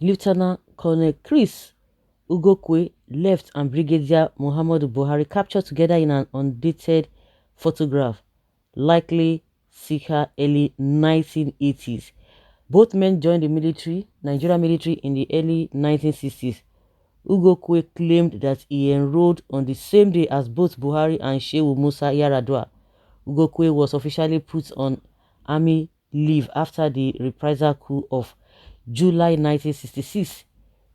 Lieutenant Colonel Chris Ugokwe left and Brigadier Muhammadu Buhari captured together in an undated photograph, likely circa early 1980s. Both men joined the Nigerian military in the early 1960s. Ugokwe claimed that he enrolled on the same day as both Buhari and Shehu Musa Yaradua. Ugokwe was officially put on army leave after the reprisal coup of July 1966.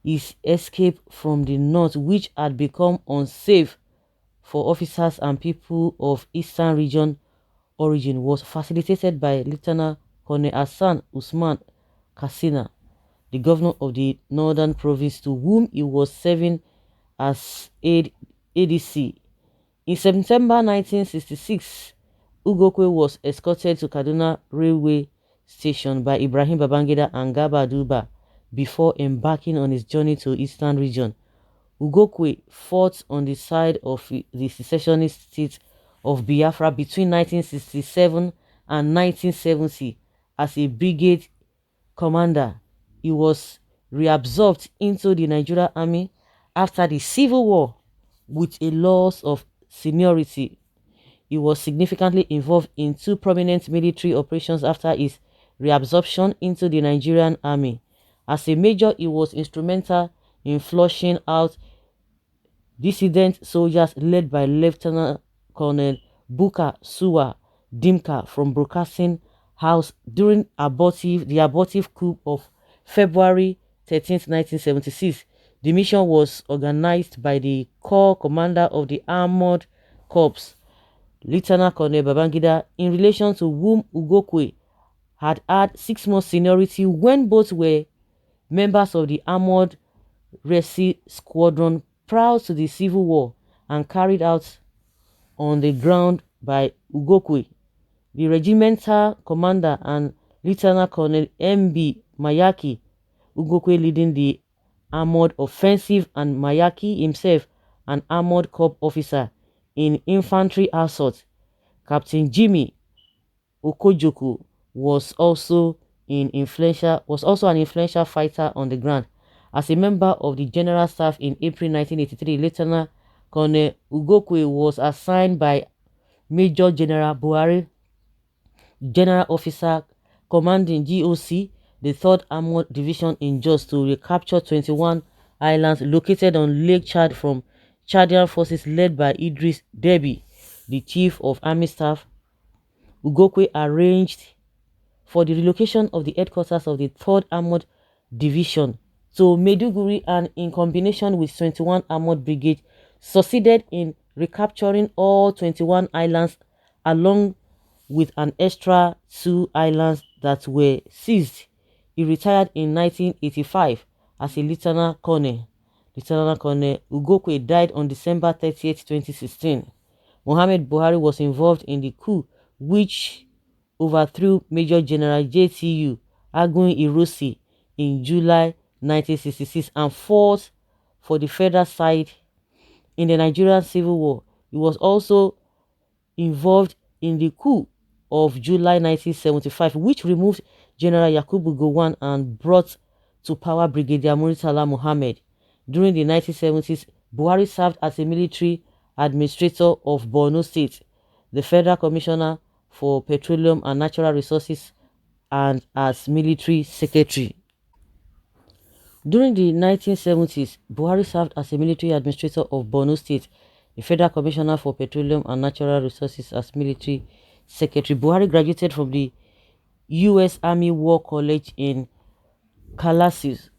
His escape from the north, which had become unsafe for officers and people of Eastern region origin, was facilitated by Lieutenant Colonel Hassan Usman Kassina, the governor of the northern province, to whom he was serving as ADC. In September 1966, Ugokwe was escorted to Kaduna railway station by Ibrahim Babangida and Garba Duba before embarking on his journey to Eastern region. Ugokwe fought on the side of the secessionist state of Biafra between 1967 and 1970 as a brigade commander. He was reabsorbed into the Nigerian army after the Civil War with a loss of seniority. He was significantly involved in two prominent military operations after his reabsorption into the Nigerian army. As a major, he was instrumental in flushing out dissident soldiers led by Lieutenant Colonel Buka Suwa Dimka from Broadcasting House during the abortive coup of February 13, 1976. The mission was organized by the Corps Commander of the Armored Corps, Lieutenant Colonel Babangida, in relation to whom Ugokwe had 6 months seniority when both were members of the Armored Resi Squadron prior to the Civil War and carried out on the ground by Ugokwe. The regimental commander and Lieutenant Colonel M.B. Mayaki, Ugokwe leading the armored offensive, and Mayaki himself an armored corps officer in infantry assault. Captain Jimmy Okojoku was also an influential fighter on the ground. As a member of the General Staff in April 1983, Lieutenant Colonel Ugokwe was assigned by Major General Buhari, General Officer commanding GOC, the 3rd Armored Division in Jos, to recapture 21 islands located on Lake Chad from Chadian forces led by Idris Deby, the Chief of Army Staff. Ugokwe arranged for the relocation of the headquarters of the 3rd Armored Division to Maiduguri, and in combination with 21 Armored Brigade, succeeded in recapturing all 21 islands along with an extra 2 islands that were seized. He retired in 1985 as a Lieutenant Colonel. Lieutenant Colonel Ugokwe died on December 30, 2016. Muhammad Buhari was involved in the coup which overthrew Major General JTU Agun Irosi in July 1966 and fought for the federal side in the Nigerian Civil War. He was also involved in the coup of July 1975, which removed General Yakubu Gowon and brought to power Brigadier Muritala Muhammad. During the 1970s, Buhari served as a military administrator of Borno State, the Federal Commissioner for Petroleum and Natural Resources, and as military secretary. During the 1970s, Buhari served as a military administrator of Borno State, the Federal Commissioner for Petroleum and Natural Resources, as military secretary. Buhari graduated from the U.S. Army War College in Calasius,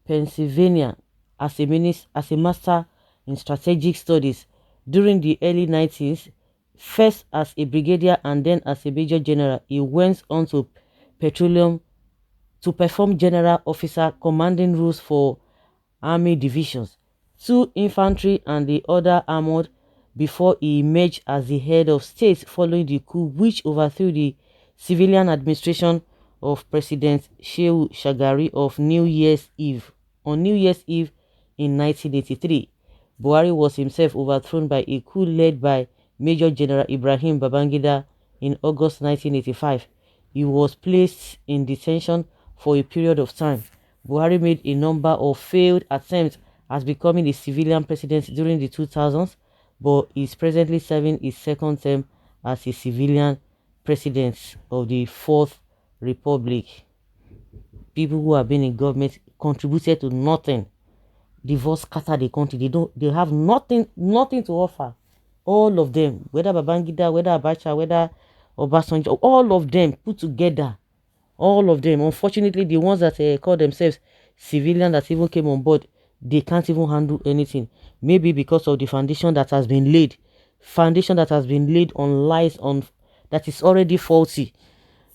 Pennsylvania, as a master in strategic studies. During the early 90s, first as a brigadier and then as a major general, he went on to perform general officer commanding roles for army divisions, 2 infantry and the other armored, before he emerged as the head of state following the coup which overthrew the civilian administration of President Shehu Shagari on New Year's Eve in 1983. Buhari was himself overthrown by a coup led by Major General Ibrahim Babangida in August 1985. He was placed in detention for a period of time. Buhari made a number of failed attempts at becoming a civilian president during the 2000s, but is presently serving his second term as a civilian president of the Fourth Republic. People who have been in government contributed to nothing. Divorce scattered the country. They have nothing to offer. All of them, whether Babangida, whether Abacha, whether Obasanjo, all of them put together. All of them. Unfortunately, the ones that call themselves civilian that even came on board, they can't even handle anything. Maybe because of the foundation that has been laid. Foundation that has been laid on lies that is already faulty.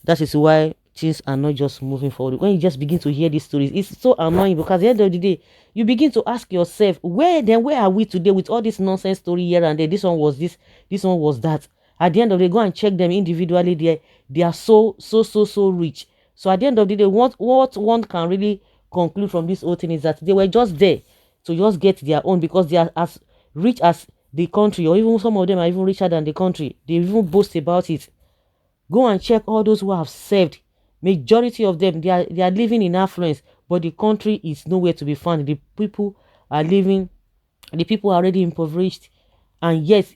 That is why things are not just moving forward. When you just begin to hear these stories, it's so annoying because at the end of the day, you begin to ask yourself, where are we today with all this nonsense story here and there? This one was this one was that. At the end of the day, go and check them individually. They are so rich. So at the end of the day, what one can really conclude from this whole thing is that they were just there to just get their own, because they are as rich as the country, or even some of them are even richer than the country. They even boast about it. Go and check all those who have served. Majority of them, they are living in affluence, but the country is nowhere to be found. The people are already impoverished, and yet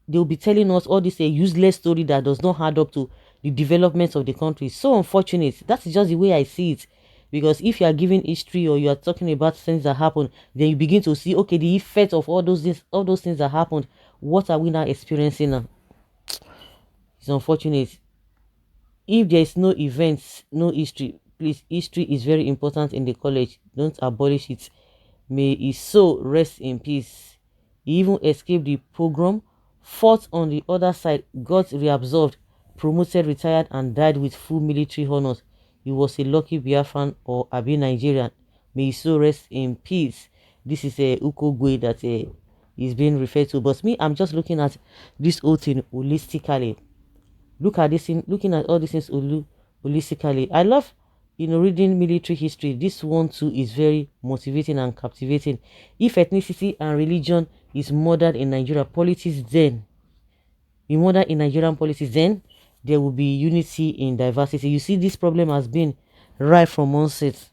they will be telling us all this a useless story that does not add up to the development of the country. So unfortunate. That's just the way I see it. Because if you are giving history or you are talking about things that happened, then you begin to see, okay, the effect of all those things that happened. What are we now experiencing now? It's unfortunate. If there is no events, no history, please, history is very important in the college. Don't abolish it. May his soul rest in peace. He even escaped the pogrom, fought on the other side, got reabsorbed, promoted, retired, and died with full military honors. He was a lucky Biafran or Abi Nigerian. May his soul rest in peace. This is a Ukogwe that is being referred to. But me, I'm just looking at this whole thing holistically. Looking at all these things holistically. I love, reading military history. This one too is very motivating and captivating. If ethnicity and religion is murdered in Nigeria politics, then there will be unity in diversity. You see, this problem has been right from onset.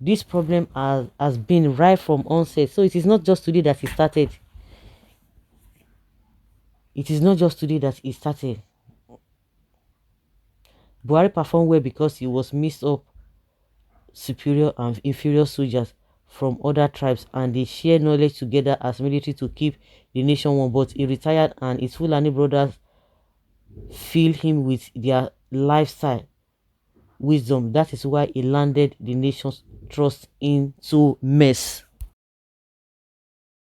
This problem has been right from onset. So it is not just today that it started. Buhari performed well because he was mixed up superior and inferior soldiers from other tribes, and they share knowledge together as military to keep the nation one. But he retired, and his Fulani brothers fill him with their lifestyle wisdom. That is why he landed the nation's trust into mess.